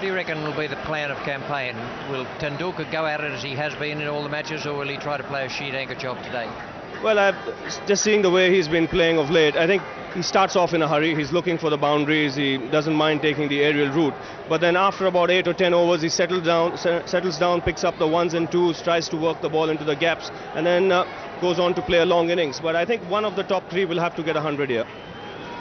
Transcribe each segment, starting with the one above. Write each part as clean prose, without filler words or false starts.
do you reckon will be the plan of campaign? Will Tendulkar go at it as he has been in all the matches, or will he try to play a sheet anchor job today? Well, just seeing the way he's been playing of late, I think he starts off in a hurry. He's looking for the boundaries. He doesn't mind taking the aerial route. But then after about 8 or 10 overs, he settles down, picks up the ones and twos, tries to work the ball into the gaps, and then goes on to play a long innings. But I think one of the top three will have to get 100 here.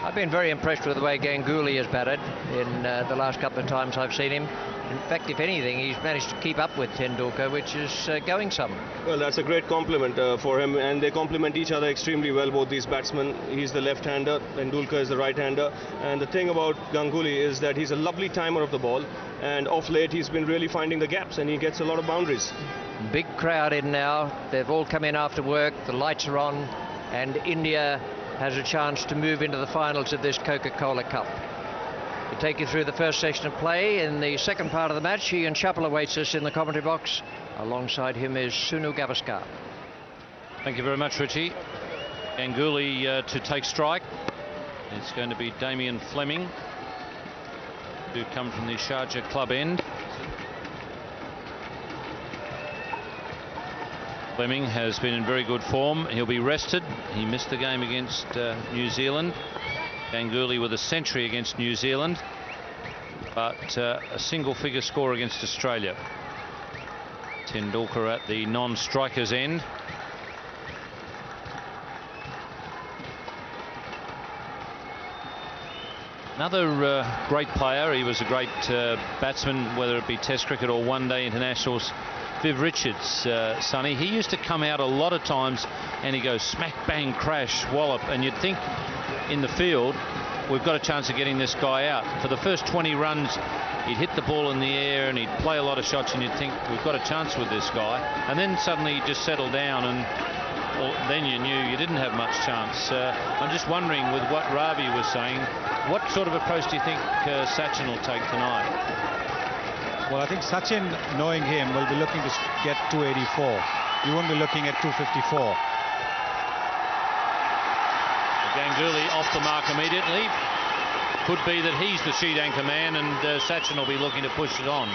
I've been very impressed with the way Ganguly has batted in the last couple of times I've seen him. In fact, if anything, he's managed to keep up with Tendulkar, which is going some. Well, that's a great compliment for him, and they complement each other extremely well, both these batsmen. He's the left-hander, Tendulkar is the right-hander, and the thing about Ganguly is that he's a lovely timer of the ball, and of late he's been really finding the gaps, and he gets a lot of boundaries. Big crowd in now. They've all come in after work. The lights are on, and India has a chance to move into the finals of this Coca-Cola Cup. To take you through the first section of play in the second part of the match, Ian Chappell awaits us in the commentary box. Alongside him is Sunu Gavaskar. Thank you very much, Richie. Ganguly to take strike. It's going to be Damien Fleming, who come from the Sharjah club end. Fleming has been in very good form. He'll be rested. He missed the game against New Zealand. Ganguly with a century against New Zealand, but a single-figure score against Australia. Tendulkar at the non-strikers end. Another great player. He was a great batsman, whether it be Test cricket or one-day internationals. Viv Richards, Sonny, he used to come out a lot of times and he goes smack, bang, crash, wallop, and you'd think in the field we've got a chance of getting this guy out. For the first 20 runs he'd hit the ball in the air and he'd play a lot of shots, and you'd think we've got a chance with this guy, and then suddenly he just settled down, and well, then you knew you didn't have much chance. I'm just wondering, with what Ravi was saying, what sort of approach do you think Sachin will take tonight? Well, I think Sachin, knowing him, will be looking to get 284. He won't be looking at 254. Ganguly off the mark immediately. Could be that he's the sheet anchor man, and Sachin will be looking to push it on.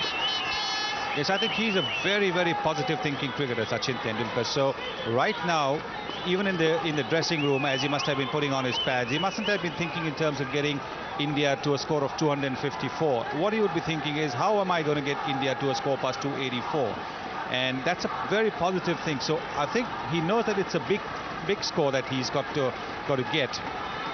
Yes, I think he's a very, very positive thinking cricketer, Sachin Tendulkar. So right now, even in the dressing room, as he must have been putting on his pads, he mustn't have been thinking in terms of getting India to a score of 254. What he would be thinking is, how am I going to get India to a score past 284? And that's a very positive thing. So I think he knows that it's a big score that he's got to get,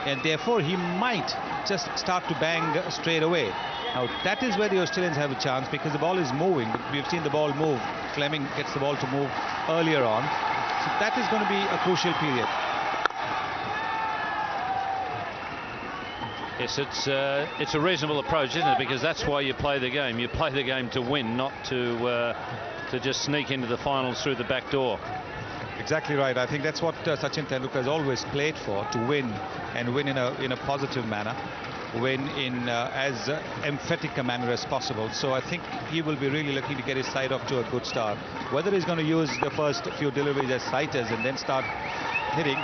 and therefore he might just start to bang straight away. Now that is where the Australians have a chance, because the ball is moving. We've seen the ball move. Fleming gets the ball to move earlier on, so that is going to be a crucial period. Yes, it's a reasonable approach, isn't it? Because that's why you play the game. You play the game to win, not to just sneak into the finals through the back door. Exactly right. I think that's what Sachin Tendulkar has always played for, to win, and win in a positive manner, win in as emphatic a manner as possible. So I think he will be really looking to get his side off to a good start. Whether he's going to use the first few deliveries as sighters and then start hitting,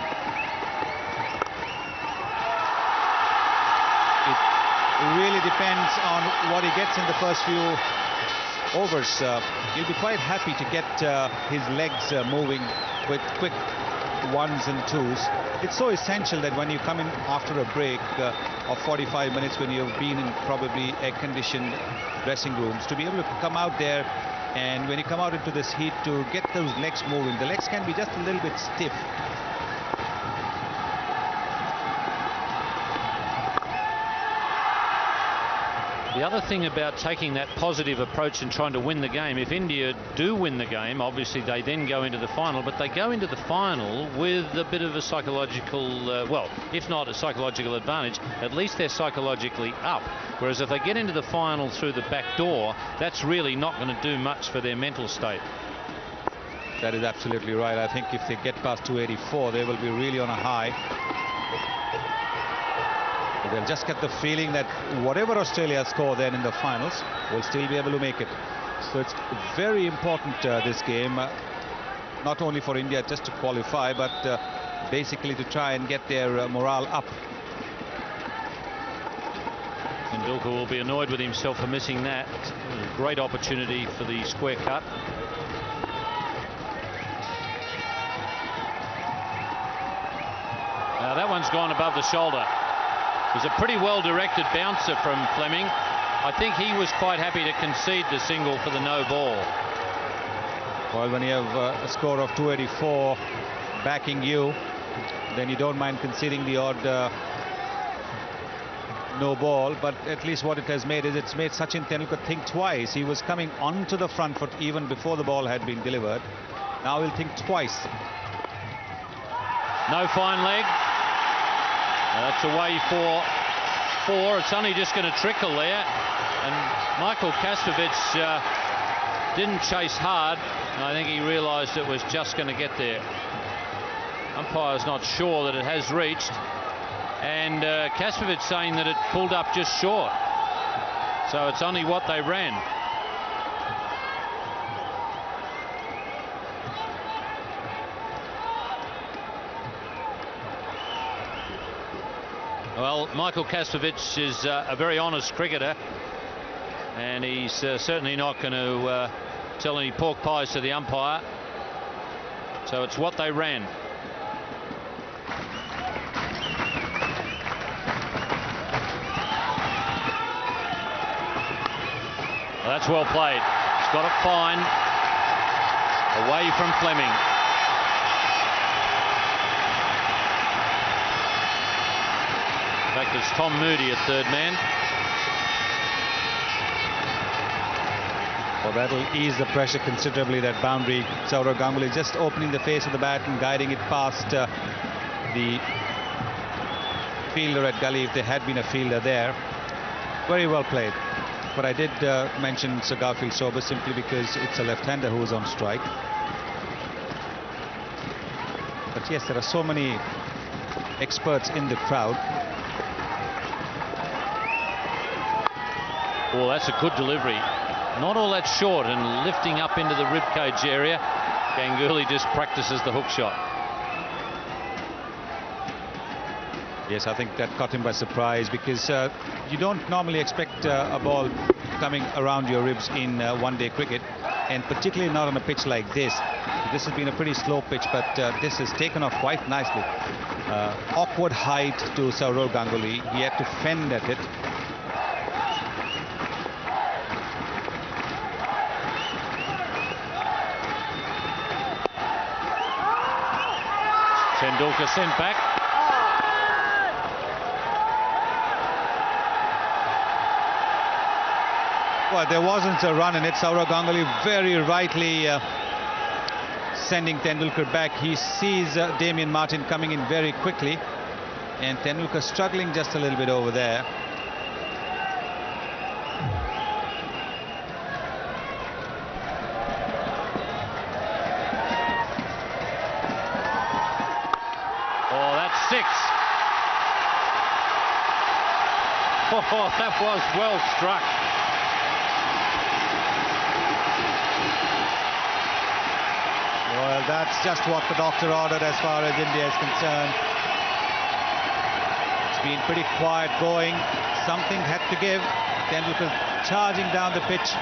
it really depends on what he gets in the first few overs. He'll be quite happy to get his legs moving with quick ones and twos. It's so essential that when you come in after a break of 45 minutes, when you've been in probably air-conditioned dressing rooms, to be able to come out there, and when you come out into this heat, to get those legs moving. The legs can be just a little bit stiff. The other thing about taking that positive approach and trying to win the game, if India do win the game, obviously they then go into the final, but they go into the final with a bit of a psychological, well, if not a psychological advantage, at least they're psychologically up. Whereas if they get into the final through the back door, that's really not going to do much for their mental state. That is absolutely right. I think if they get past 284, they will be really on a high. They'll just get the feeling that whatever Australia score then in the finals, will still be able to make it. So it's very important, this game, not only for India just to qualify, but basically to try and get their morale up. Tendulkar will be annoyed with himself for missing that. A great opportunity for the square cut. Now that one's gone above the shoulder. It was a pretty well directed bouncer from Fleming. I think he was quite happy to concede the single for the no ball. Well, when you have a score of 284 backing you, then you don't mind conceding the odd no ball. But at least what it has made is it's made Sachin Tendulkar think twice. He was coming onto the front foot even before the ball had been delivered. Now he'll think twice. No fine leg. That's away for 4. It's only just going to trickle there. And Michael Kastrovic didn't chase hard. I think he realised it was just going to get there. Umpire's not sure that it has reached. And Kastrovic saying that it pulled up just short. So it's only what they ran. Well, Michael Kastrovic is a very honest cricketer, and he's certainly not going to tell any pork pies to the umpire. So it's what they ran. Well, that's well played. He's got it fine. Away from Fleming. In fact, it's Tom Moody at third man. Well, that'll ease the pressure considerably, that boundary. Sourav Ganguly just opening the face of the bat and guiding it past the fielder at gully, if there had been a fielder there. Very well played. But I did mention Sir Garfield Sobers simply because it's a left-hander who is on strike. But yes, there are so many experts in the crowd. Oh, that's a good delivery. Not all that short and lifting up into the ribcage area. Ganguly just practices the hook shot. Yes, I think that caught him by surprise, because you don't normally expect a ball coming around your ribs in one-day cricket, and particularly not on a pitch like this. This has been a pretty slow pitch, but this has taken off quite nicely. Awkward height to Sourav Ganguly. He had to fend at it. Tendulkar sent back. Well, there wasn't a run in it. Sourav Ganguly very rightly sending Tendulkar back. He sees Damien Martin coming in very quickly, and Tendulkar struggling just a little bit over there. Oh, that's 6. Oh, that was well struck. Well, that's just what the doctor ordered as far as India is concerned. It's been pretty quiet going. Something had to give. Tendulkar charging down the pitch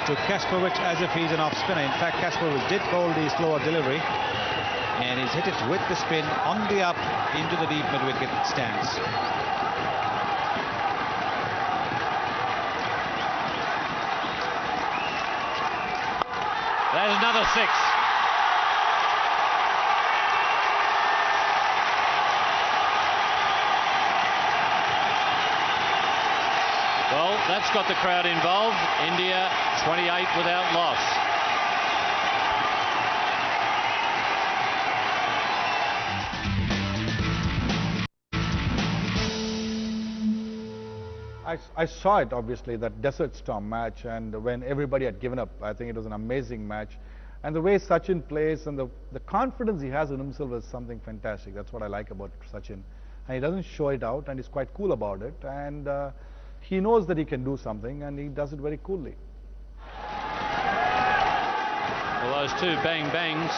to Kastrovic as if he's an off spinner. In fact, Kastrovic did bowl the slower delivery, and he's hit it with the spin on the up into the deep mid-wicket stance. There's another 6. Well, that's got the crowd involved. India 28 without loss. I saw it, obviously, that Desert Storm match, and when everybody had given up, I think it was an amazing match. And the way Sachin plays and the confidence he has in himself is something fantastic. That's what I like about Sachin. And he doesn't show it out, and he's quite cool about it. And he knows that he can do something, and he does it very coolly. Well, those two bang-bangs,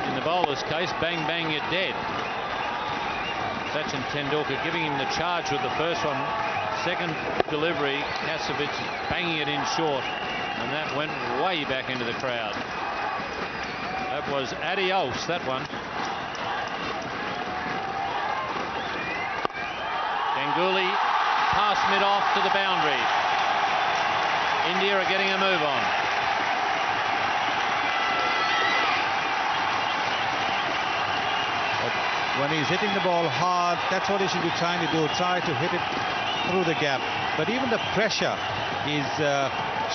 in the bowler's case, bang-bang, you're dead. Sachin Tendulkar giving him the charge with the first one, Second delivery, Kasevich banging it in short, and that went way back into the crowd. That was adios, that one. Ganguly past mid-off to the boundary. India are getting a move on. When he's hitting the ball hard, that's what he should be trying to do, try to hit it through the gap. But even the pressure is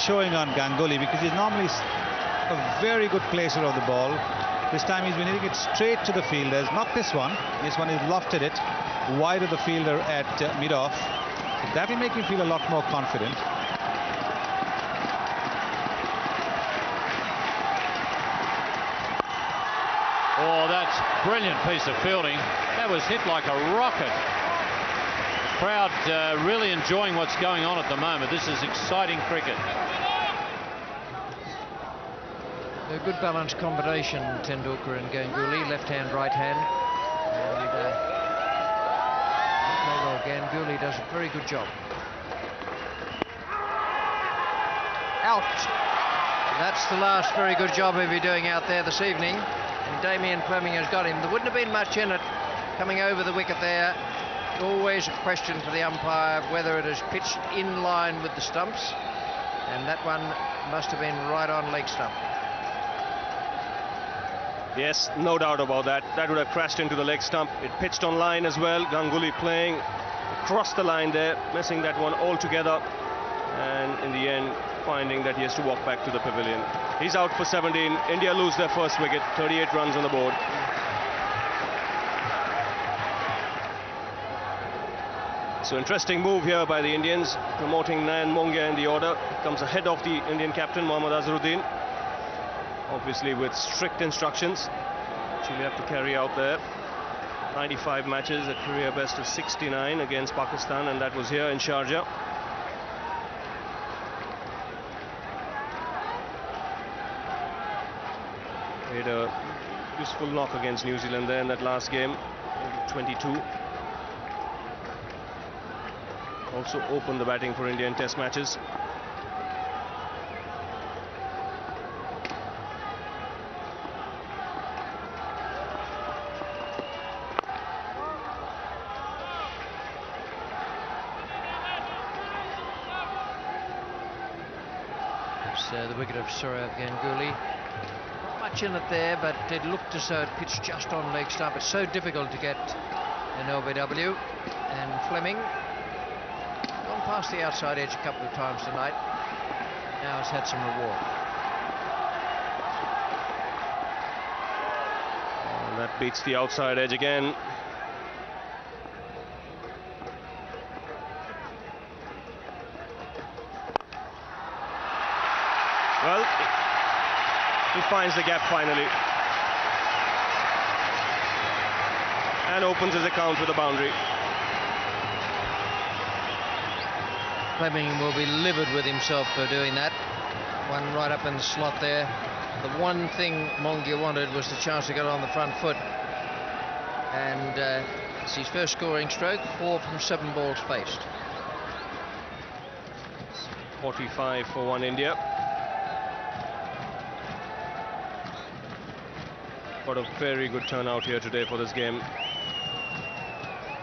showing on Ganguly, because he's normally a very good placer of the ball. This time he's been hitting it straight to the fielders. Not this one. This one is lofted it wide of the fielder at mid-off. That will make him feel a lot more confident. Oh, that's a brilliant piece of fielding. That was hit like a rocket. Crowd really enjoying what's going on at the moment. This is exciting cricket. A good balanced combination, Tendulkar and Ganguly, left hand, right hand. And well, Ganguly does a very good job. Out. That's the last very good job he'll be doing out there this evening. And Damien Fleming has got him. There wouldn't have been much in it coming over the wicket there. Always a question for the umpire whether it is pitched in line with the stumps. And that one must have been right on leg stump. Yes, no doubt about that. That would have crashed into the leg stump. It pitched on line as well. Ganguly playing across the line there, missing that one altogether. And in the end, finding that he has to walk back to the pavilion. He's out for 17. India lose their first wicket. 38 runs on the board. So interesting move here by the Indians, promoting Nayan Mongia in the order. Comes ahead of the Indian captain, Mohammad Azharuddin. Obviously with strict instructions, which he'll have to carry out there. 95 matches, a career best of 69 against Pakistan, and that was here in Sharjah. Made a useful knock against New Zealand there in that last game, 22. Also opened the batting for India in test matches. The wicket of Sourav Ganguly. Not much in it there, but it looked as though it pitched just on leg stump. It's so difficult to get an LBW. And Fleming gone past the outside edge a couple of times tonight. Now has had some reward. And that beats the outside edge again. Well, he finds the gap finally and opens his account with a boundary. Fleming will be livid with himself for doing that. One right up in the slot there. The one thing Mongia wanted was the chance to get on the front foot. And it's his first scoring stroke, 4 from 7 balls faced. 45 for 1 India. Got a very good turnout here today for this game.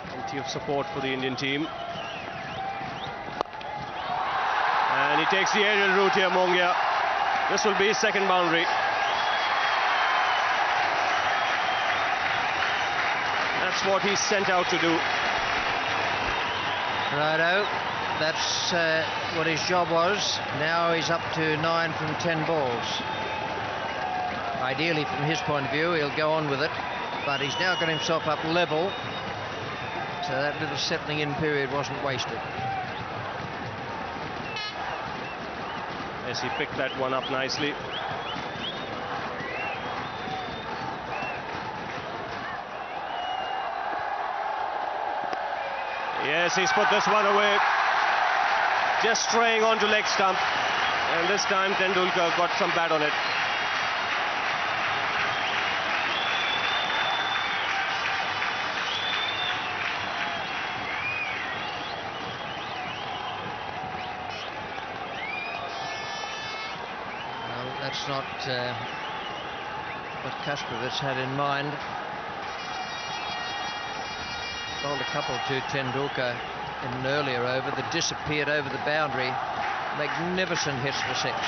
Plenty of support for the Indian team. And he takes the aerial route here, Mongia. This will be his second boundary. That's what he's sent out to do. Righto. That's what his job was. Now he's up to 9 from 10 balls. Ideally, from his point of view, he'll go on with it, but he's now got himself up level, so that little settling in period wasn't wasted. Yes, he picked that one up nicely. Yes, he's put this one away. Just straying onto leg stump, and this time Tendulkar got some bat on it. That's not what Kasparov had in mind. Bowled a couple to Tendulkar in an earlier over that disappeared over the boundary. Magnificent hits for six.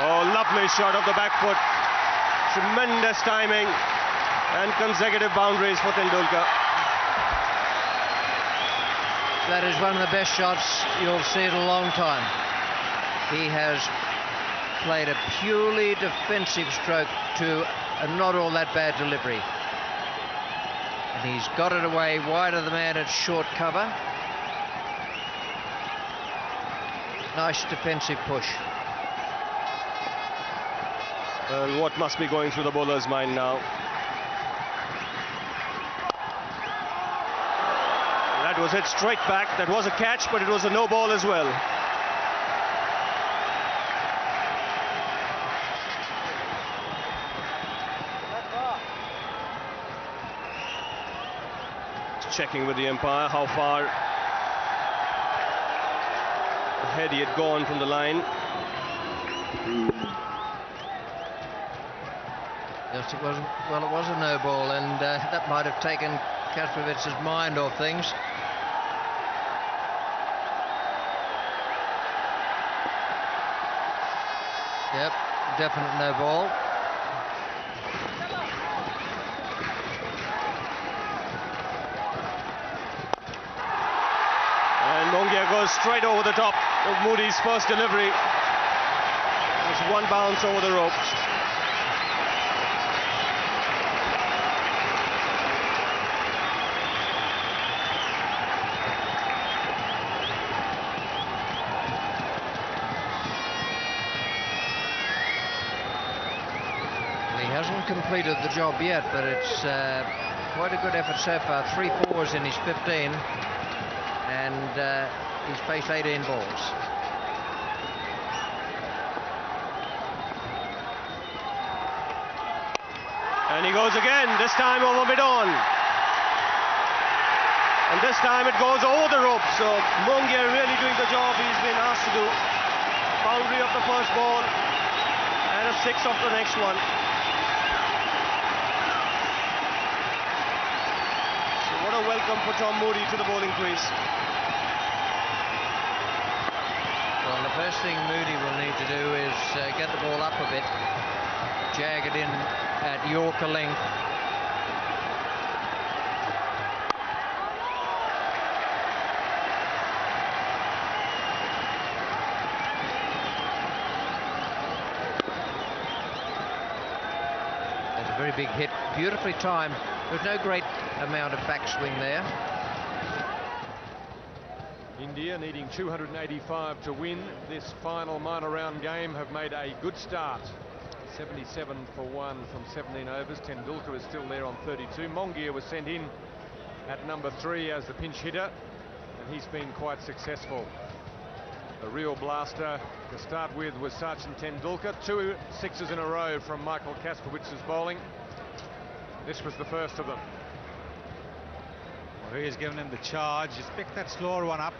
Oh, lovely shot of the back foot. Tremendous timing and consecutive boundaries for Tendulkar. That is one of the best shots you'll see in a long time. He has played a purely defensive stroke to a not all that bad delivery. And he's got it away wide of the man at short cover. Nice defensive push. And what must be going through the bowler's mind now? That was hit straight back. That was a catch, but it was a no ball as well. Checking with the umpire how far ahead he had gone from the line. Yes, it wasn't. Well, it was a no ball, and that might have taken Kasparovic's mind off things. Yep, definite no ball. And Mongia goes straight over the top of Moody's first delivery. Just one bounce over the ropes. Completed the job yet, but it's quite a good effort so far. 3 fours in his 15, and he's faced 18 balls. And he goes again, this time over mid-on. And this time it goes over the rope, so Mongia really doing the job he's been asked to do. Boundary of the first ball, and a 6 of the next one. What a welcome for Tom Moody to the bowling crease. Well, the first thing Moody will need to do is get the ball up a bit, jag it in at Yorker length. That's a very big hit, beautifully timed. There's no great amount of backswing there. India needing 285 to win this final minor round game have made a good start. 77 for 1 from 17 overs. Tendulkar is still there on 32. Mongia was sent in at number 3 as the pinch hitter, and he's been quite successful. A real blaster to start with was Sachin Tendulkar. 2 sixes in a row from Michael Kasparovich's bowling. This was the first of them. Well, he's given him the charge. He's picked that slower one up,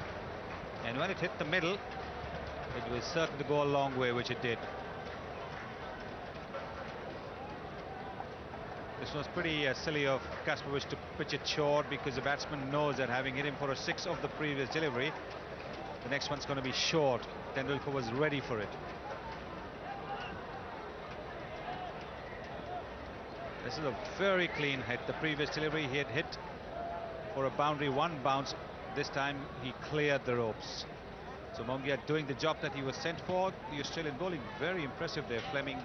and when it hit the middle, it was certain to go a long way, which it did. This was pretty silly of Kasparovich to pitch it short, because the batsman knows that having hit him for a 6 of the previous delivery, the next one's going to be short. Tendulkar was ready for it. This is a very clean hit. The previous delivery he had hit for a boundary, 1 bounce. This time he cleared the ropes. So Mongia doing the job that he was sent for. The Australian bowling very impressive there. Fleming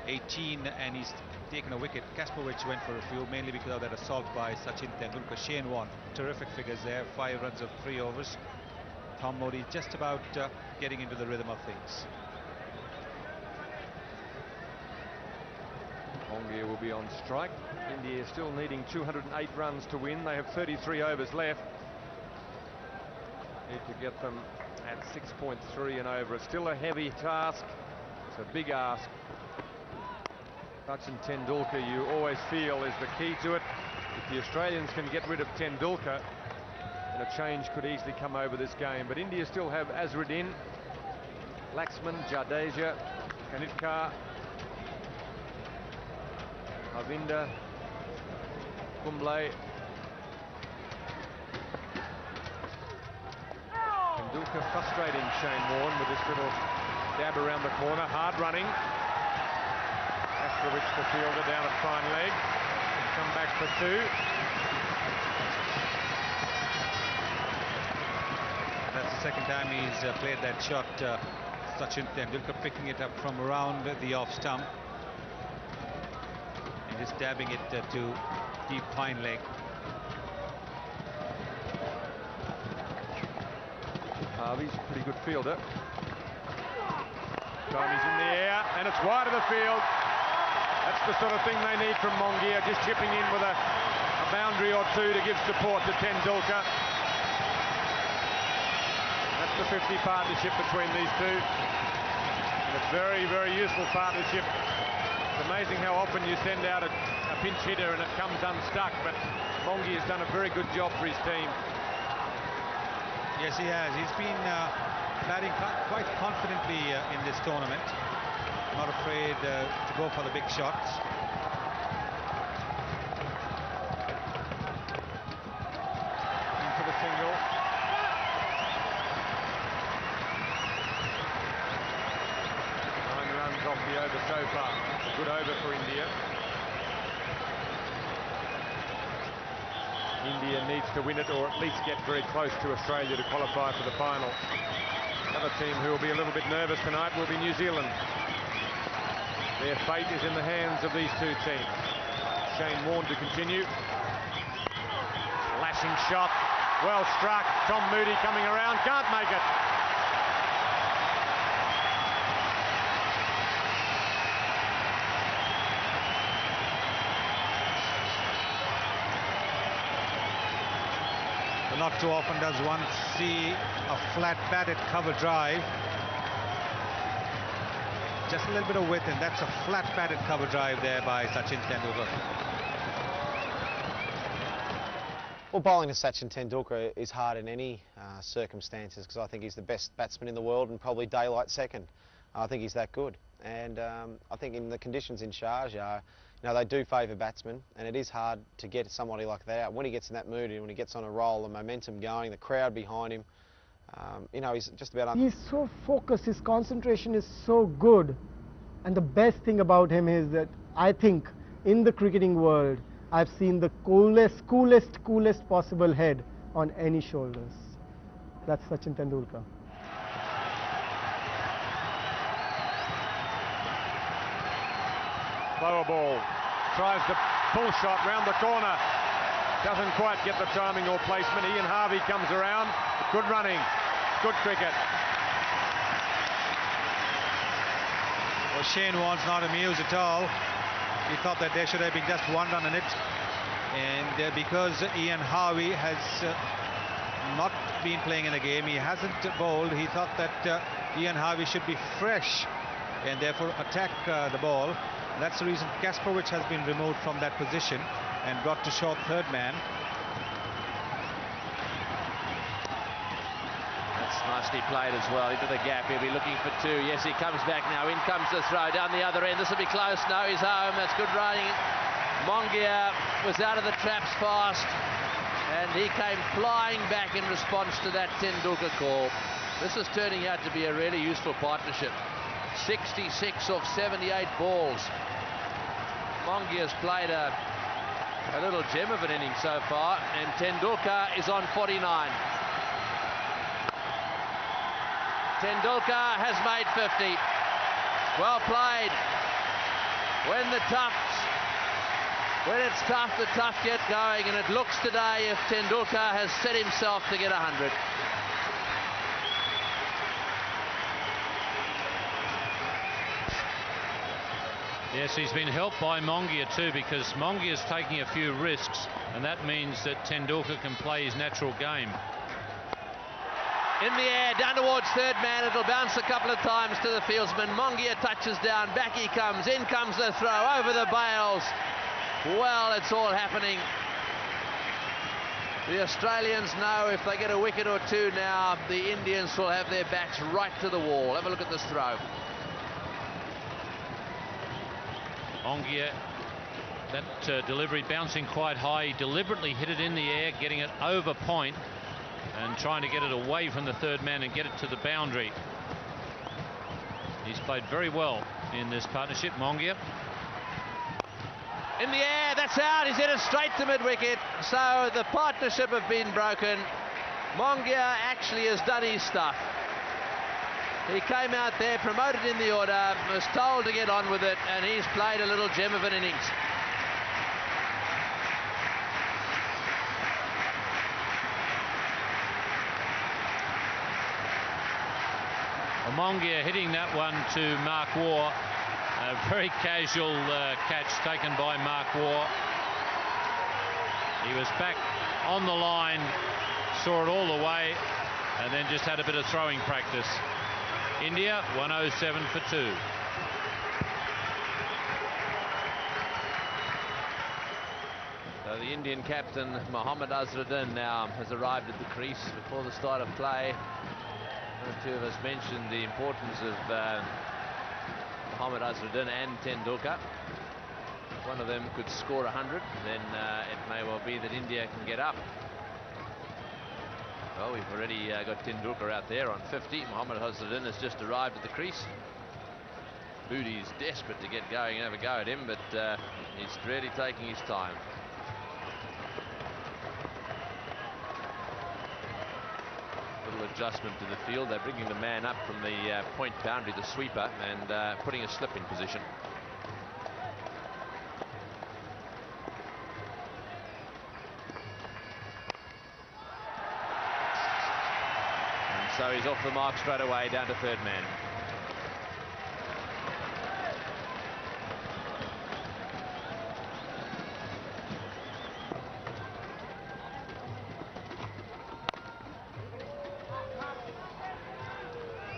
18, and he's taken a wicket. Kasparovich went for a few, mainly because of that assault by Sachin Tendulkar. Shane Warne, terrific figures there. 5 runs of 3 overs. Tom Moody just about getting into the rhythm of things. Mongia will be on strike. India is still needing 208 runs to win. They have 33 overs left. Need to get them at 6.3 and over. It's still a heavy task. It's a big ask. Sachin Tendulkar, you always feel, is the key to it. If the Australians can get rid of Tendulkar, and a change could easily come over this game. But India still have Azharuddin, Laxman, Jadeja, Kanitkar, Avinda, Kumble. Tendulkar frustrating Shane Warne with this little dab around the corner, hard running. Astrovich, the fielder, down at fine leg. And come back for two. That's the second time he's played that shot. Sachin Tendulkar picking it up from around the off stump and just dabbing it to deep fine leg. Harvey's a pretty good fielder. Tommy's in the air, and it's wide of the field. That's the sort of thing they need from Mongia, just chipping in with a boundary or two to give support to Tendulkar. That's the 50 partnership between these two. And a very, very useful partnership. It's amazing how often you send out a pinch hitter and it comes unstuck, but Mongia has done a very good job for his team. Yes, he has. He's been batting quite confidently in this tournament. Not afraid to go for the big shots. In for the single. Off the over so far. A good over for India. India needs to win it, or at least get very close to Australia to qualify for the final. Another team who will be a little bit nervous tonight will be New Zealand. Their fate is in the hands of these two teams. Shane Warne to continue. Lashing shot. Well struck. Tom Moody coming around. Can't make it. Not too often does one see a flat batted cover drive. Just a little bit of width, and that's a flat batted cover drive there by Sachin Tendulkar. Well, bowling to Sachin Tendulkar is hard in any circumstances, because I think he's the best batsman in the world and probably daylight second. I think he's that good, and I think in the conditions in Sharjah, you know, they do favour batsmen, and it is hard to get somebody like that. When he gets in that mood and when he gets on a roll, the momentum going, the crowd behind him, you know, he's just about... He's so focused, his concentration is so good. And the best thing about him is that I think in the cricketing world, I've seen the coolest possible head on any shoulders. That's Sachin Tendulkar. Lower ball, tries the pull shot round the corner, doesn't quite get the timing or placement. Ian Harvey comes around, good running, good cricket. Well, Shane Warne's not amused at all. He thought that there should have been just one run in it, and because Ian Harvey has not been playing in the game, he hasn't bowled, he thought that Ian Harvey should be fresh and therefore attack the ball. That's the reason Kasparovich has been removed from that position and brought to short third man. That's nicely played as well into the gap. He'll be looking for two. Yes, he comes back now. In comes the throw down the other end. This will be close. No, he's home. That's good running. Mongia was out of the traps fast, and he came flying back in response to that Tendulkar call. This is turning out to be a really useful partnership. 66 of 78 balls. Mongia's played a little gem of an inning so far, and Tendulkar is on 49. Tendulkar has made 50. Well played. When it's tough, the tough get going, and it looks today if Tendulkar has set himself to get 100. Yes, he's been helped by Mongia too, because Mongia's taking a few risks, and that means that Tendulkar can play his natural game. In the air, down towards third man, it'll bounce a couple of times to the fieldsman. Mongia touches down, back he comes, in comes the throw, over the bails. Well, it's all happening. The Australians know if they get a wicket or two now, the Indians will have their backs right to the wall. Have a look at this throw. Mongia, that delivery bouncing quite high. He deliberately hit it in the air, getting it over point and trying to get it away from the third man and get it to the boundary. He's played very well in this partnership, Mongia. In the air, that's out. He's hit it straight to mid-wicket. So the partnership have been broken. Mongia actually has done his stuff. He came out there, promoted in the order, was told to get on with it, and he's played a little gem of an innings. Mongia hitting that one to Mark Waugh. A very casual catch taken by Mark Waugh. He was back on the line, saw it all the way, and then just had a bit of throwing practice. India 107 for 2. So the Indian captain Mohammad Azharuddin now has arrived at the crease before the start of play. The two of us mentioned the importance of Mohammad Azharuddin and Tendulkar. If one of them could score 100, then it may well be that India can get up. Well, we've already got Tendulkar out there on 50. Mohammad Azharuddin has just arrived at the crease. Moody's desperate to get going and have a go at him, but he's really taking his time. Little adjustment to the field. They're bringing the man up from the point boundary, the sweeper, and putting a slip in position. And so he's off the mark straight away, down to third man.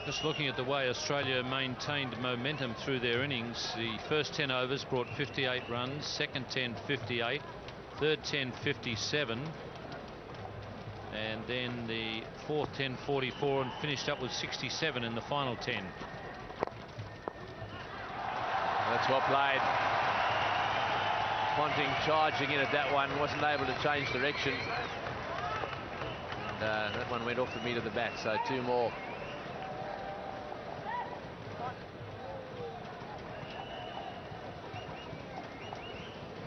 Just looking at the way Australia maintained momentum through their innings, the first 10 overs brought 58 runs, second 10 58, third 10 57, and then the fourth 10 44, and finished up with 67 in the final 10. That's well played. Ponting charging in at that one, wasn't able to change direction, and that one went off the meat of the bat, so 2 more.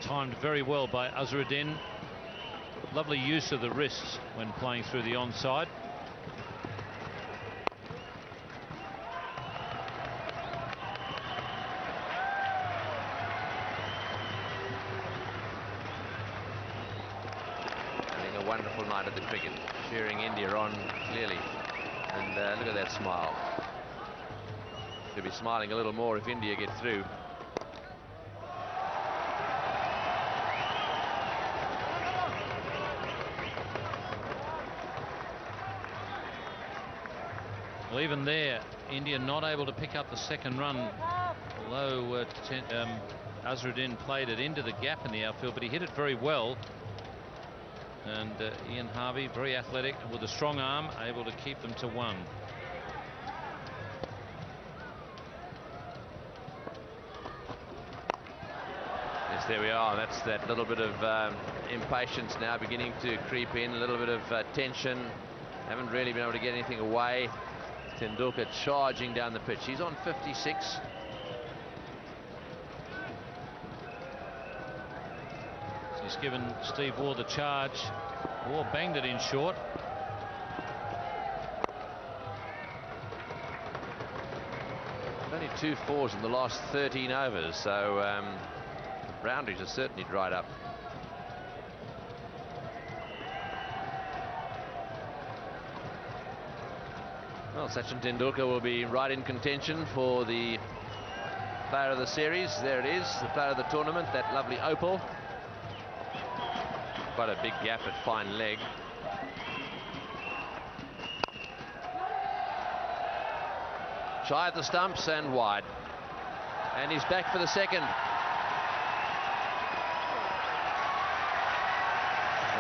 Timed very well by Azharuddin. Lovely use of the wrists when playing through the onside. Having a wonderful night at the cricket, cheering India on clearly, and look at that smile. Should be smiling a little more if India get through. Well, even there, India not able to pick up the second run, although Azharuddin played it into the gap in the outfield, but he hit it very well. And Ian Harvey, very athletic with a strong arm, able to keep them to 1. Yes, there we are. That's that little bit of impatience now beginning to creep in, a little bit of tension. Haven't really been able to get anything away. Tendulkar charging down the pitch. He's on 56. He's given Steve Waugh the charge. Waugh banged it in short. Only 2 fours in the last 13 overs, so boundaries are certainly dried up. Well, Sachin Tendulkar will be right in contention for the player of the series. There it is, the player of the tournament, that lovely opal. Quite a big gap at fine leg. Shy at the stumps and wide. And he's back for the second.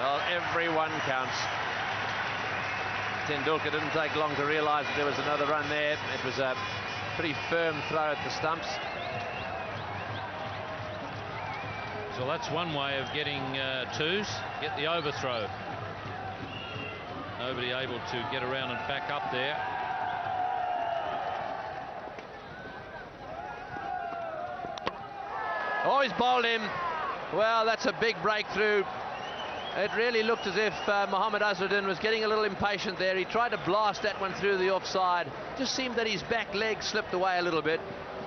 Well, every one counts. Tendulkar didn't take long to realise that there was another run there. It was a pretty firm throw at the stumps. So that's one way of getting twos, get the overthrow. Nobody able to get around and back up there. Oh, he's bowled him. Well, that's a big breakthrough. It really looked as if Mohammad Azharuddin was getting a little impatient there. He tried to blast that one through the offside. Just seemed that his back leg slipped away a little bit,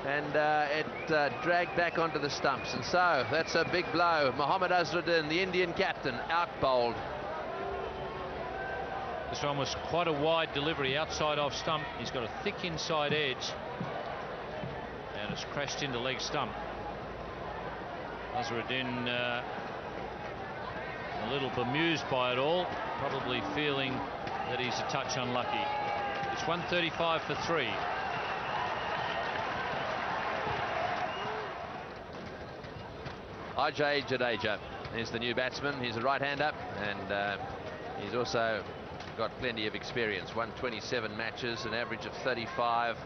and it dragged back onto the stumps. And so that's a big blow. Mohammad Azharuddin, the Indian captain, out bowled. This one was quite a wide delivery outside off stump. He's got a thick inside edge, and it's crashed into leg stump. Azharuddin a little bemused by it all, probably feeling that he's a touch unlucky. It's 135 for 3. Ajay Jadeja is the new batsman. He's a right-hander, and he's also got plenty of experience. 127 matches, an average of 35.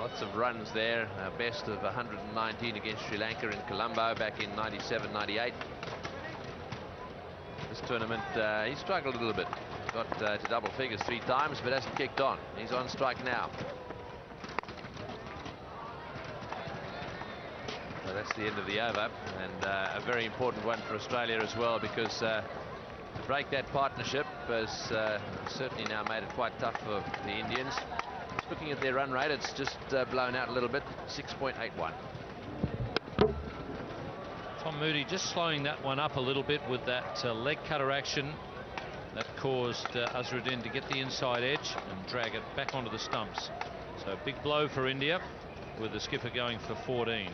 Lots of runs there, best of 119 against Sri Lanka in Colombo back in 97-98. This tournament, he struggled a little bit. Got to double figures 3 times, but hasn't kicked on. He's on strike now. So that's the end of the over, and a very important one for Australia as well, because to break that partnership has certainly now made it quite tough for the Indians. Looking at their run rate, it's just blown out a little bit, 6.81. Tom Moody just slowing that one up a little bit with that leg cutter action that caused Azharuddin to get the inside edge and drag it back onto the stumps. So a big blow for India, with the skipper going for 14.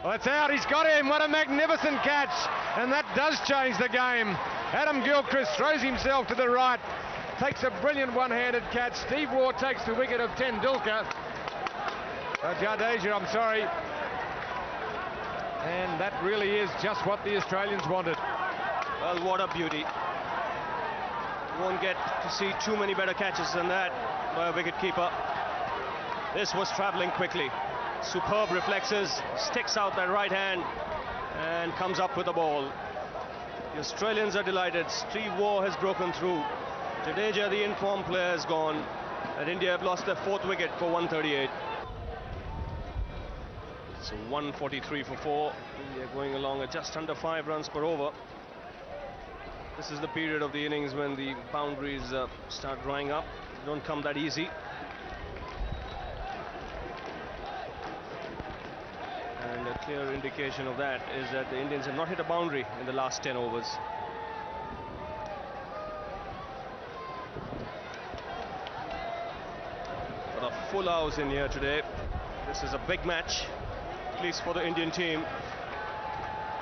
Well, it's out. He's got him. What a magnificent catch. And that does change the game. Adam Gilchrist throws himself to the right, takes a brilliant one-handed catch. Steve Waugh takes the wicket of Tendulkar. Jadeja, I'm sorry. And that really is just what the Australians wanted. Well, what a beauty. You won't get to see too many better catches than that by a wicket-keeper. This was travelling quickly. Superb reflexes, sticks out that right hand and comes up with the ball. The Australians are delighted. Steve Waugh has broken through. Jadeja, the informed player, has gone, and India have lost their 4th wicket for 138. So 143 for 4. India going along at just under 5 runs per over. This is the period of the innings when the boundaries start drying up. They don't come that easy. And a clear indication of that is that the Indians have not hit a boundary in the last 10 overs. But a full house in here today. This is a big match, at least for the Indian team.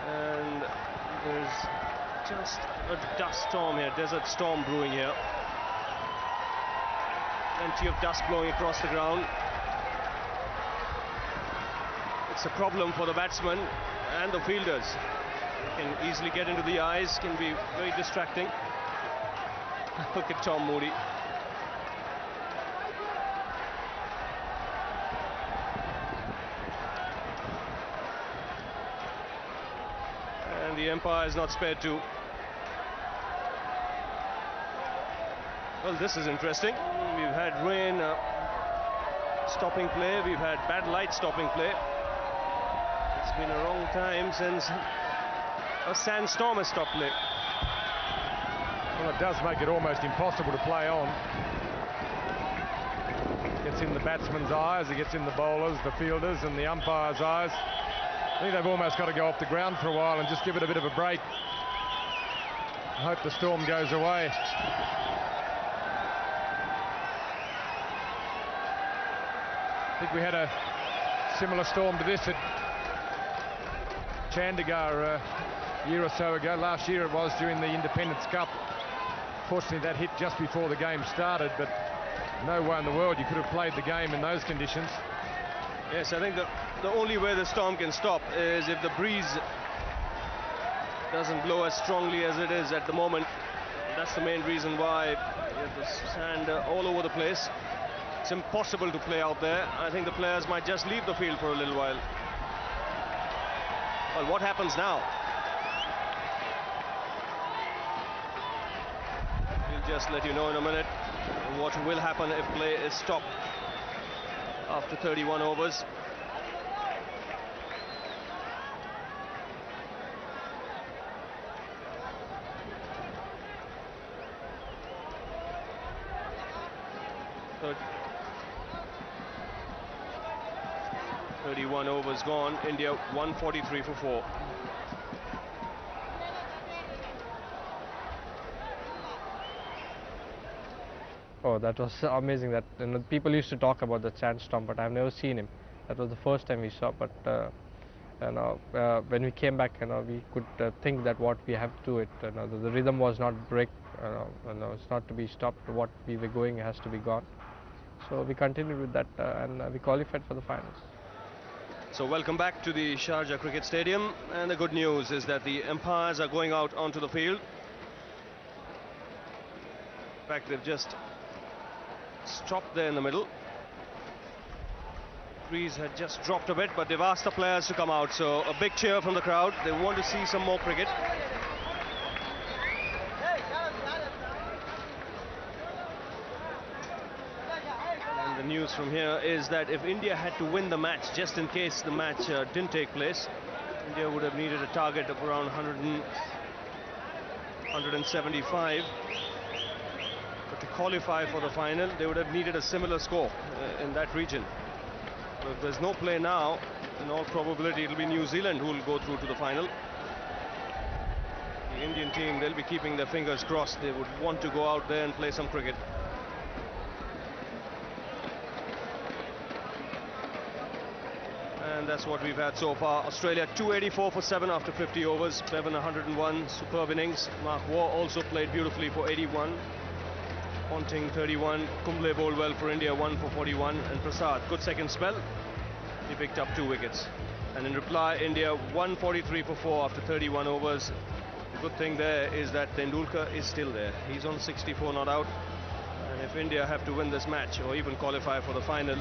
And there's just a dust storm here, desert storm brewing here. Plenty of dust blowing across the ground. It's a problem for the batsmen and the fielders. It can easily get into the eyes, can be very distracting. Look at Tom Moody. And the umpire is not spared too. Well, this is interesting. We've had rain stopping play, we've had bad light stopping play. It's been a long time since a sandstorm has stopped play. Well, it does make it almost impossible to play on. It gets in the batsman's eyes, it gets in the bowlers, the fielders and the umpire's eyes. I think they've almost got to go off the ground for a while and just give it a bit of a break. I hope the storm goes away. I think we had a similar storm to this at Chandigarh a year or so ago. Last year it was during the Independence Cup. Fortunately that hit just before the game started, but No way in the world you could have played the game in those conditions. Yes, I think the only way the Storm can stop is if the breeze doesn't blow as strongly as it is at the moment. That's the main reason why you have the sand all over the place. It's impossible to play out there. I think the players might just leave the field for a little while. Well, what happens now? We'll just let you know in a minute what will happen if play is stopped after 31 overs. So 31 overs gone. India 143 for 4. Oh, that was amazing. That people used to talk about the sandstorm, but I've never seen him. That was the first time we saw. But when we came back, we could think that what we have to do it. The rhythm was not break. It's not to be stopped. What we were going has to be gone. So we continued with that, and we qualified for the finals. So welcome back to the Sharjah Cricket Stadium, and the good news is that the umpires are going out onto the field. In fact, they've just stopped there in the middle. Breeze had just dropped a bit, but they've asked the players to come out, so a big cheer from the crowd. They want to see some more cricket. And the news from here is that if India had to win the match, just in case the match didn't take place, India would have needed a target of around 175. But to qualify for the final, they would have needed a similar score in that region. So if there's no play now, in all probability it'll be New Zealand who will go through to the final. The Indian team, they'll be keeping their fingers crossed. They would want to go out there and play some cricket. And that's what we've had so far. Australia 284 for 7 after 50 overs. Bevan 101, superb innings. Mark Waugh also played beautifully for 81. Ponting 31, Kumble bowled well for India, 1 for 41, and Prasad, good second spell. He picked up 2 wickets. And in reply, India 143 for 4 after 31 overs. The good thing there is that Tendulkar is still there. He's on 64 not out. And if India have to win this match or even qualify for the final,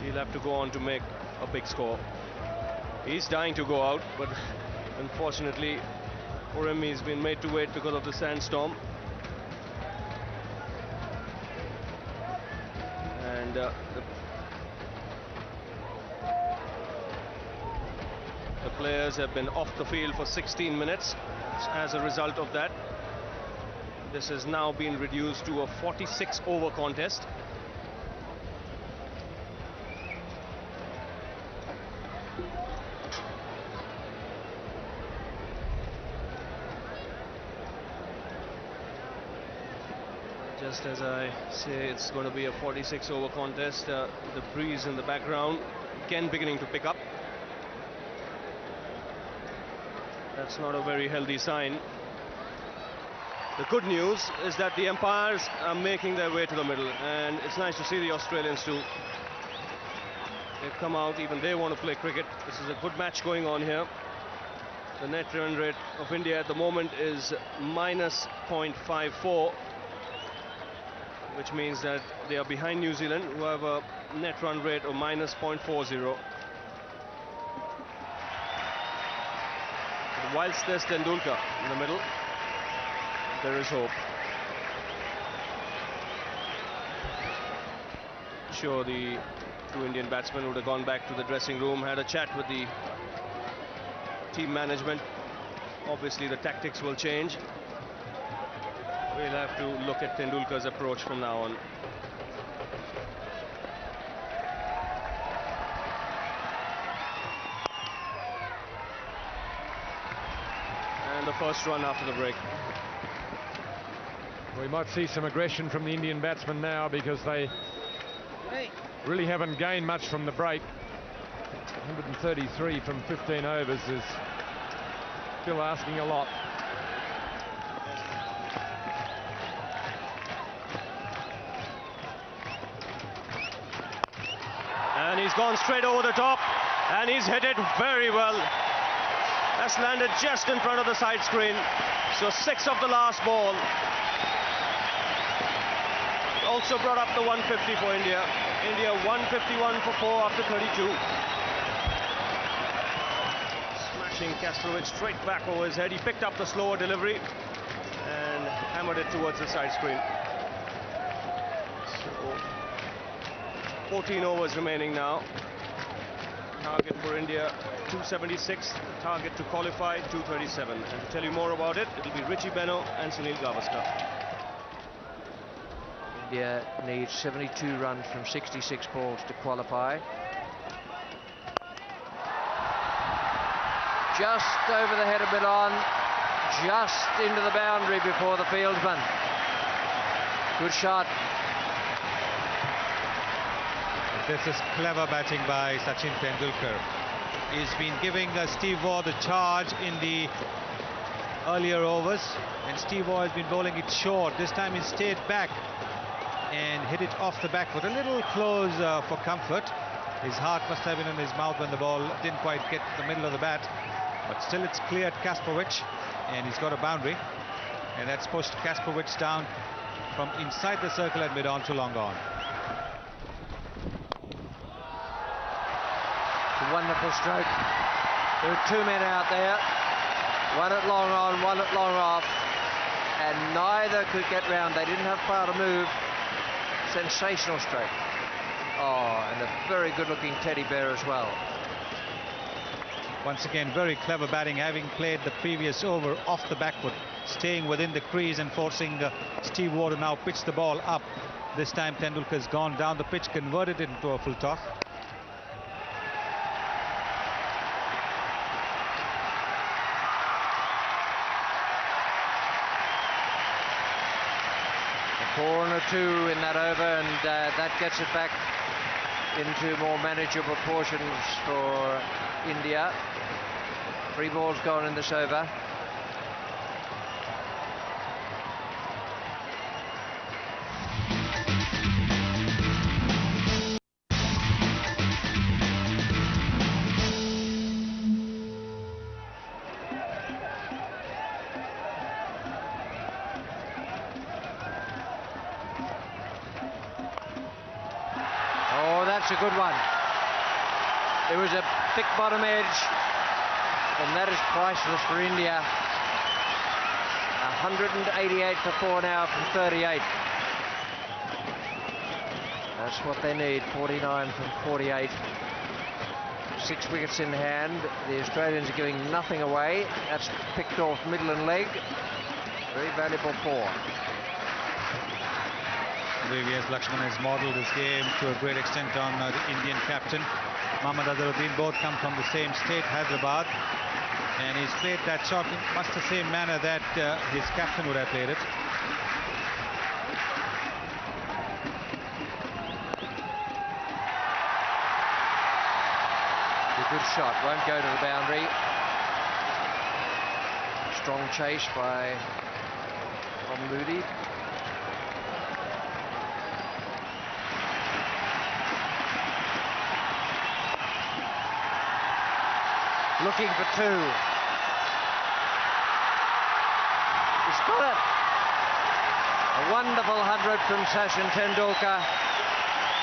he'll have to go on to make a big score. He's dying to go out, but unfortunately for him, he's been made to wait because of the sandstorm. And the players have been off the field for 16 minutes. As a result of that, this has now been reduced to a 46-over contest. Just as I say, it's going to be a 46-over contest. The breeze in the background again beginning to pick up. That's not a very healthy sign. The good news is that the umpires are making their way to the middle, and it's nice to see the Australians too. They've come out, even they want to play cricket. This is a good match going on here. The net run rate of India at the moment is minus 0.54. Which means that they are behind New Zealand, who have a net run rate of minus 0.40. But whilst there's Tendulkar in the middle, there is hope. Sure, the 2 Indian batsmen would have gone back to the dressing room, had a chat with the team management. Obviously, the tactics will change. We'll have to look at Tendulkar's approach from now on. And the first run after the break. We might see some aggression from the Indian batsmen now, because they really haven't gained much from the break. 133 from 15 overs is still asking a lot. And he's gone straight over the top, and he's hit it very well. That's landed just in front of the side screen. So 6 of the last ball. Also brought up the 150 for India. India 151 for 4 after 32. Smashing Kasparovic straight back over his head. He picked up the slower delivery and hammered it towards the side screen. So 14 overs remaining now. Target for India 276. Target to qualify 237. And to tell you more about it, it'll be Richie Beno and Sunil Gavaskar. India needs 72 runs from 66 balls to qualify. Just over the head of Milan, just into the boundary before the fieldsman. Good shot. This is clever batting by Sachin Tendulkar. He's been giving Steve Waugh the charge in the earlier overs, and Steve Waugh has been bowling it short. This time he stayed back and hit it off the back foot, a little close for comfort. His heart must have been in his mouth when the ball didn't quite get the middle of the bat, but still it's cleared Kasparovic, and he's got a boundary, and that's pushed Kasparovic down from inside the circle at mid-on to long on. Wonderful stroke. There were 2 men out there, one at long on, one at long off, and neither could get round. They didn't have far to move. Sensational stroke. Oh, and a very good looking teddy bear as well. Once again, very clever batting, having played the previous over off the back foot, staying within the crease and forcing Steve Waugh to now pitch the ball up. This time Tendulkar's gone down the pitch, converted it into a full toss. Four and a 2 in that over, and that gets it back into more manageable proportions for India. 3 balls gone in this over. That's a good one. It was a thick bottom edge, and that is priceless for India. 188 for 4 now from 38. That's what they need, 49 from 48. 6 wickets in hand. The Australians are giving nothing away. That's picked off middle and leg. Very valuable 4. VVS Lakshman has modelled his game to a great extent on the Indian captain. Mohammad Azharuddin, both come from the same state, Hyderabad, and he's played that shot in much the same manner that his captain would have played it. A good shot, won't go to the boundary. Strong chase by Tom Moody. Looking for 2. He's got it. A wonderful 100 from Sachin Tendulkar.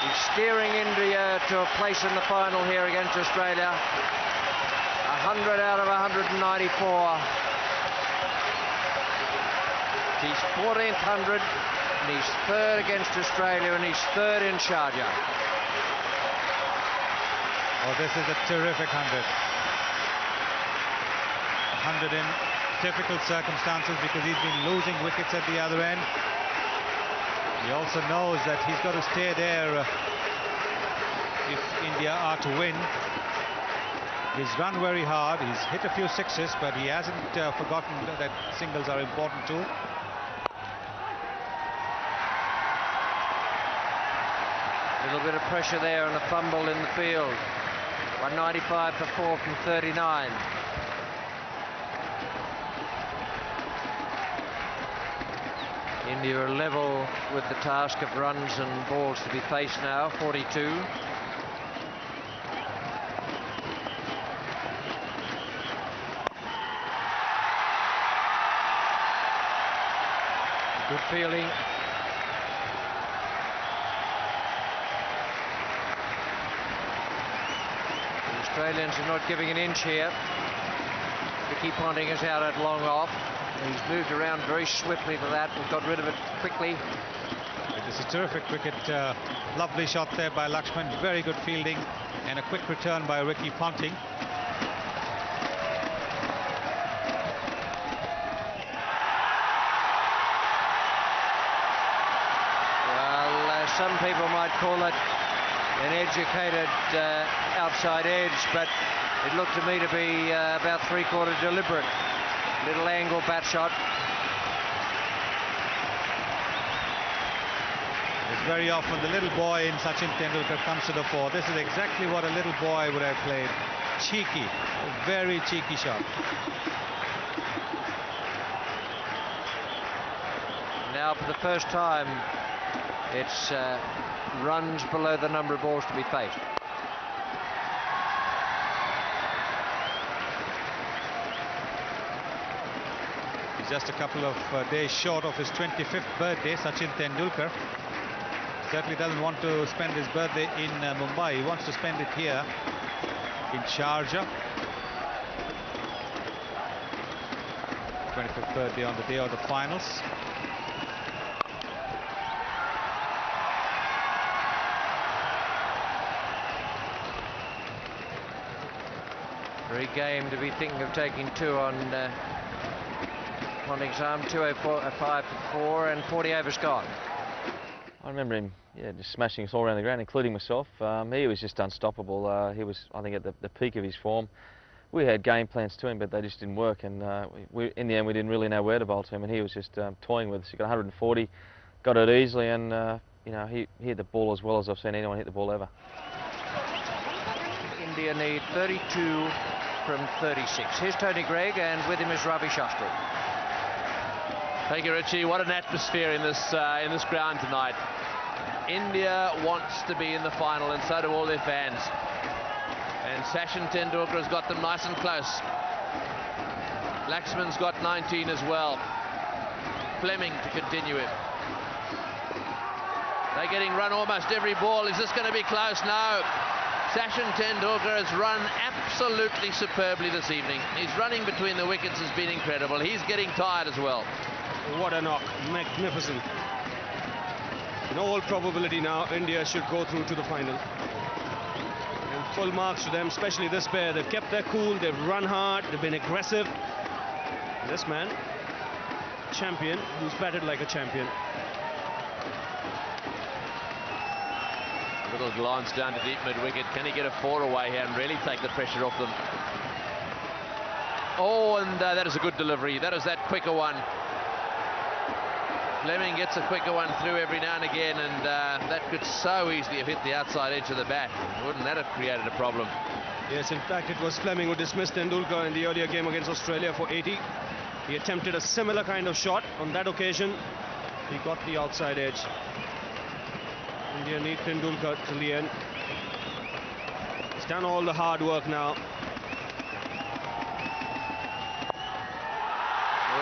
He's steering India to a place in the final here against Australia. 100 out of 194. He's 14th 100, and he's 3rd against Australia, and he's 3rd in Sharjah. Oh, this is a terrific 100. 100 in difficult circumstances because he's been losing wickets at the other end. He also knows that he's got to stay there if India are to win. He's run very hard, he's hit a few sixes, but he hasn't forgotten that singles are important too. A little bit of pressure there and a fumble in the field. 195 for 4 from 39. India are level with the task of runs and balls to be faced now, 42. Good fielding. The Australians are not giving an inch here. Ricky Ponting is out at long off. He's moved around very swiftly for that and got rid of it quickly. This is terrific cricket. Lovely shot there by Lakshman. Very good fielding and a quick return by Ricky Ponting. Well, some people might call it an educated outside edge, but it looked to me to be about three-quarter deliberate. Little angle bat shot. It's very often the little boy in Sachin Tendulkar comes to the fore. This is exactly what a little boy would have played. Cheeky, a very cheeky shot. Now for the first time, it's runs below the number of balls to be faced. He's just a couple of days short of his 25th birthday, Sachin Tendulkar. Certainly doesn't want to spend his birthday in Mumbai. He wants to spend it here in Sharjah. 25th birthday on the day of the finals. Very game to be thinking of taking two on Ponting's arm. 205 for 4 and 40 overs gone. I remember him, just smashing us all around the ground, including myself. He was just unstoppable. He was, I think, at the peak of his form. We had game plans to him, but they just didn't work. And in the end, we didn't really know where to bowl to him. And he was just toying with us. He got 140, got it easily, and he hit the ball as well as I've seen anyone hit the ball ever. India need 32 from 36. Here's Tony Greig, and with him is Ravi Shastri. Thank you, Richie. What an atmosphere in this ground tonight. India wants to be in the final, and so do all their fans. And Sachin Tendulkar has got them nice and close. Laxman's got 19 as well. Fleming to continue it. They're getting run almost every ball. Is this going to be close? No. Sachin Tendulkar has run absolutely superbly this evening. His running between the wickets has been incredible. He's getting tired as well. What a knock. Magnificent. In all probability now, India should go through to the final. And full marks to them, especially this pair. They've kept their cool, they've run hard, they've been aggressive. This man, champion, who's batted like a champion. A little glance down to deep mid-wicket. Can he get a 4 away here and really take the pressure off them? Oh, and that is a good delivery. That is that quicker one. Fleming gets a quicker one through every now and again, and that could so easily have hit the outside edge of the bat. Wouldn't that have created a problem? Yes, in fact, it was Fleming who dismissed Tendulkar in the earlier game against Australia for 80. He attempted a similar kind of shot. On that occasion, he got the outside edge. India need Tendulkar till the end. He's done all the hard work now.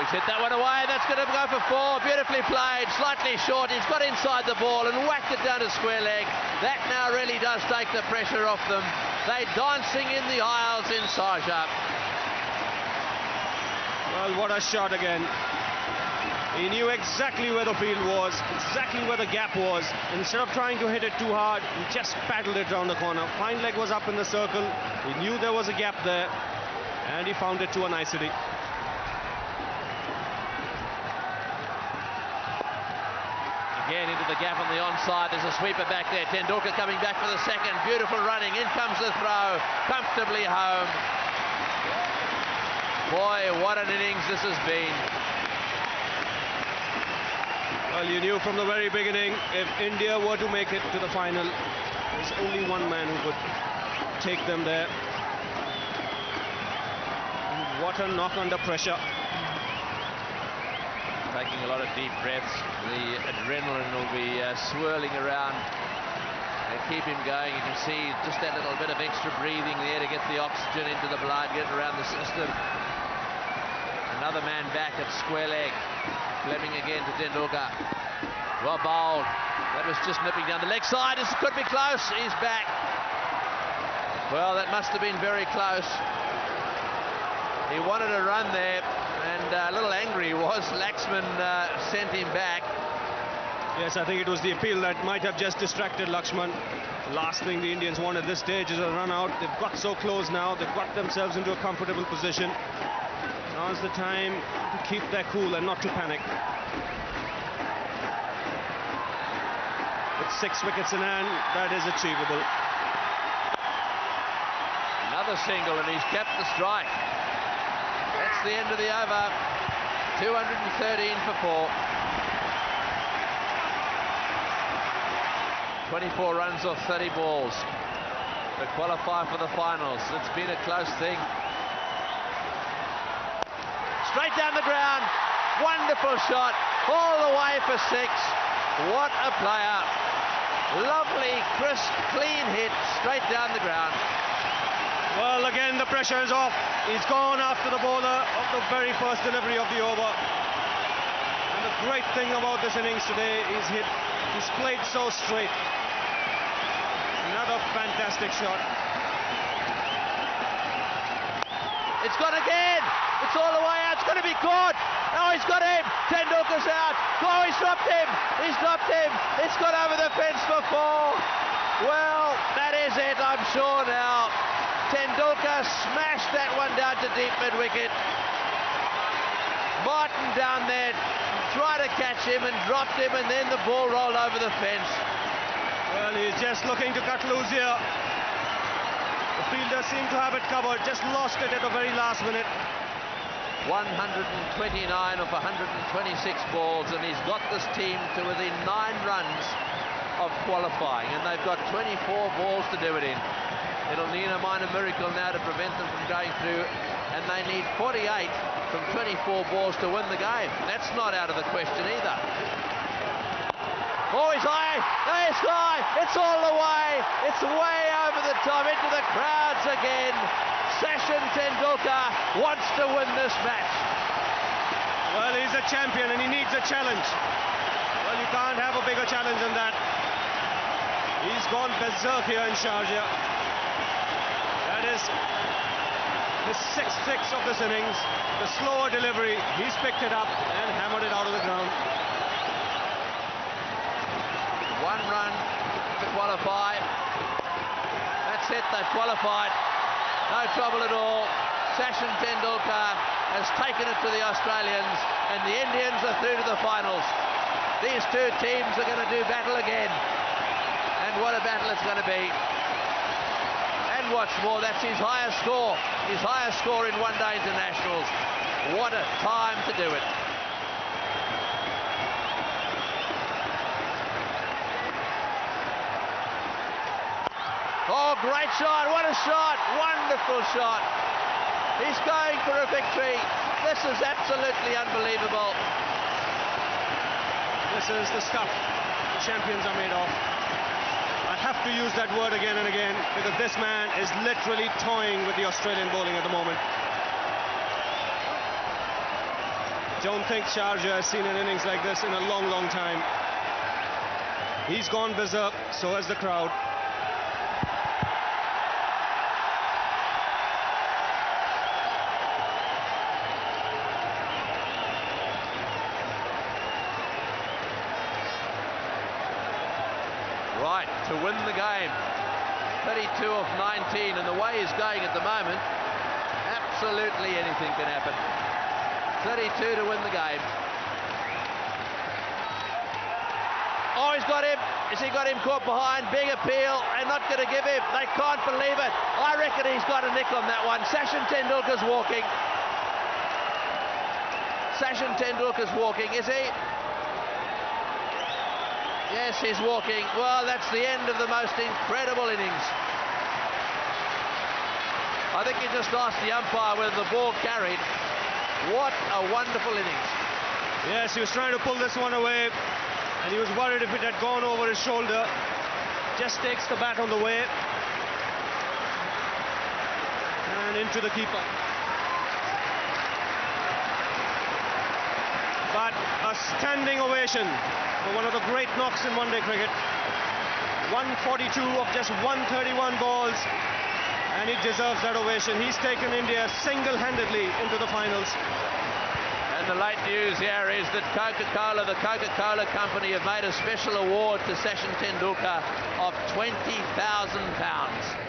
He's hit that one away. That's going to go for 4. Beautifully played, slightly short. He's got inside the ball and whacked it down to square leg. That now really does take the pressure off them. They're dancing in the aisles in Sharjah. Well, what a shot again. He knew exactly where the field was, exactly where the gap was. Instead of trying to hit it too hard, he just paddled it round the corner. Fine leg was up in the circle. He knew there was a gap there, and he found it to a nicety. Again into the gap on the onside. There's a sweeper back there. Tendulkar coming back for the second. Beautiful running. In comes the throw. Comfortably home. Boy, what an innings this has been. Well, you knew from the very beginning, if India were to make it to the final, there's only one man who could take them there. And what a knock under pressure. Taking a lot of deep breaths. The adrenaline will be swirling around. They keep him going. You can see just that little bit of extra breathing there to get the oxygen into the blood, get it around the system. another man back at square leg. Fleming again to Tendulkar. Well bowled. That was just nipping down the leg side. This could be close. He's back. Well, that must have been very close. He wanted to run there, and a little angry he was. Laxman sent him back. Yes, I think it was the appeal that might have just distracted Lakshman. The last thing the Indians want at this stage is a run out. They've got so close now. They've got themselves into a comfortable position. Now's the time to keep their cool and not to panic. With 6 wickets in hand, that is achievable. Another single, and he's kept the strike. That's the end of the over. 213 for 4. 24 runs off 30 balls to qualify for the finals. It's been a close thing. Straight down the ground. Wonderful shot. All the way for 6. What a player. Lovely, crisp, clean hit. Straight down the ground. Well, again, the pressure is off. He's gone after the bowler of the very first delivery of the over. And the great thing about this innings today is he's played so straight. Another fantastic shot. It's gone again. It's all the way out. It's going to be caught. Oh, he's got him. Tendulkar's out. Oh, he's dropped him. He's dropped him. It's gone over the fence for 4. Well, that is it, I'm sure now. Tendulkar smashed that one down to deep mid-wicket. Martin down there tried to catch him and dropped him, and then the ball rolled over the fence. Well, he's just looking to cut loose here. The fielder seemed to have it covered, just lost it at the very last minute. 129 of 126 balls, and he's got this team to within 9 runs of qualifying, and they've got 24 balls to do it in. It'll need a minor miracle now to prevent them from going through, and they need 48 from 24 balls to win the game. That's not out of the question either. Oh, he's high. It's high. It's all the way. It's way over the top into the crowds again. Sachin Tendulkar wants to win this match. Well, he's a champion and he needs a challenge. Well, you can't have a bigger challenge than that. He's gone berserk here in Sharjah. That is the 6th 6 of this innings. The slower delivery. He's picked it up and hammered it out of the ground. 1 run to qualify. That's it, they've qualified. No trouble at all. Sachin Tendulkar has taken it to the Australians, and the Indians are through to the finals. These two teams are going to do battle again. And what a battle it's going to be. And what's more, that's his highest score. His highest score in one-day internationals. What a time to do it. Oh, great shot. What a shot. Wonderful shot. He's going for a victory. This is absolutely unbelievable. This is the stuff the champions are made of. I have to use that word again and again because this man is literally toying with the Australian bowling at the moment. Don't think Sharjah has seen an innings like this in a long, long time. He's gone berserk, so has the crowd. Right, to win the game. 32 of 19, and the way he's going at the moment, absolutely anything can happen. 32 to win the game. Oh, he's got him. Has he got him caught behind? Big appeal, and not going to give him. They can't believe it. I reckon he's got a nick on that one. Sachin Tendulkar's walking. Sachin Tendulkar's walking, is he? Yes, he's walking. Well, that's the end of the most incredible innings. I think he just asked the umpire whether the ball carried. What a wonderful innings. Yes, he was trying to pull this one away, and he was worried if it had gone over his shoulder. Just takes the bat on the way. And into the keeper. But a standing ovation for one of the great knocks in one-day cricket. 142 of just 131 balls, and he deserves that ovation. He's taken India single-handedly into the finals. And the late news here is that Coca-Cola, the Coca-Cola company, have made a special award to Sachin Tendulkar of £20,000.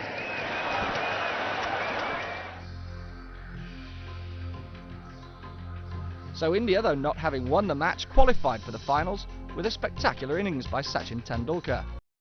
So India, though not having won the match, qualified for the finals with a spectacular innings by Sachin Tendulkar.